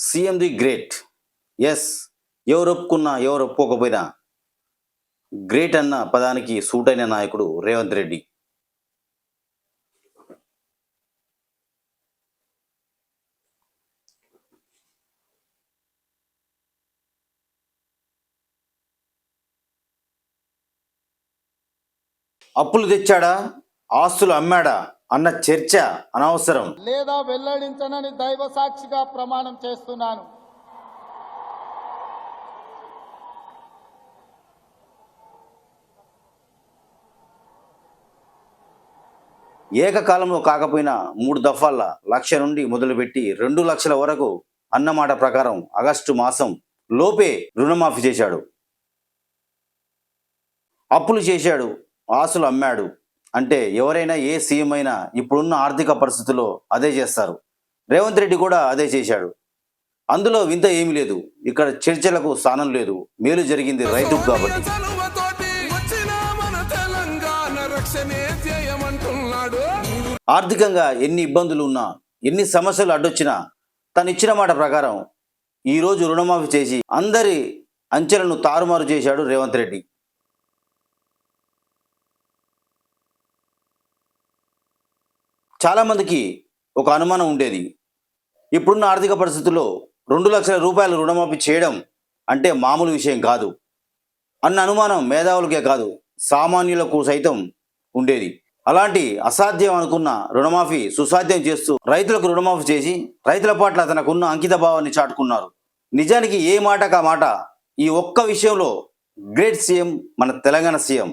CM the great. Yes, ఎవరు ఒప్పుకున్నా ఎవరు ఒప్పుకోకపోయినా గ్రేట్ అన్న పదానికి సూట్ అయిన నాయకుడు రేవంత్ రెడ్డి. అప్పులు తెచ్చాడా, ఆస్తులు అమ్మాడా అన్న చర్చ అనవసరం. లేదా వెల్లడించనని దైవ సాక్షిగా ప్రమాణం చేస్తున్నాను. ఏకకాలంలో కాకపోయినా 3 దఫాల 1,00,000 నుండి మొదలుపెట్టి 2 లక్షల వరకు అన్నమాట ప్రకారం ఆగస్టు మాసం లోపే రుణమాఫీ చేశాడు. అప్పులు చేశాడు, ఆస్తులు అమ్మాడు అంటే ఎవరైనా ఏ సీఎం అయినా ఇప్పుడున్న ఆర్థిక పరిస్థితుల్లో అదే చేస్తారు. రేవంత్ రెడ్డి కూడా అదే చేశాడు. అందులో వింత ఏమీ లేదు. ఇక్కడ చర్చలకు స్థానం లేదు. మేలు జరిగింది రైతుకు కాబట్టి. ఆర్థికంగా ఎన్ని ఇబ్బందులు ఉన్నా, ఎన్ని సమస్యలు అడ్డొచ్చినా తను ఇచ్చిన మాట ప్రకారం ఈరోజు రుణమాఫీ చేసి అందరి అంచెలను తారుమారు చేశాడు రేవంత్ రెడ్డి. చాలామందికి ఒక అనుమానం ఉండేది, ఇప్పుడున్న ఆర్థిక పరిస్థితుల్లో 2 లక్షల రూపాయలు రుణమాఫీ చేయడం అంటే మామూలు విషయం కాదు అన్న అనుమానం మేధావులకే కాదు సామాన్యులకు సైతం ఉండేది. అలాంటి అసాధ్యం అనుకున్న రుణమాఫీ సుసాధ్యం చేస్తూ రైతులకు రుణమాఫీ చేసి రైతుల పట్ల తనకున్న అంకిత భావాన్ని చాటుకున్నారు. నిజానికి ఏ మాటకా మాట ఈ ఒక్క విషయంలో గ్రేట్ సీఎం మన తెలంగాణ సీఎం.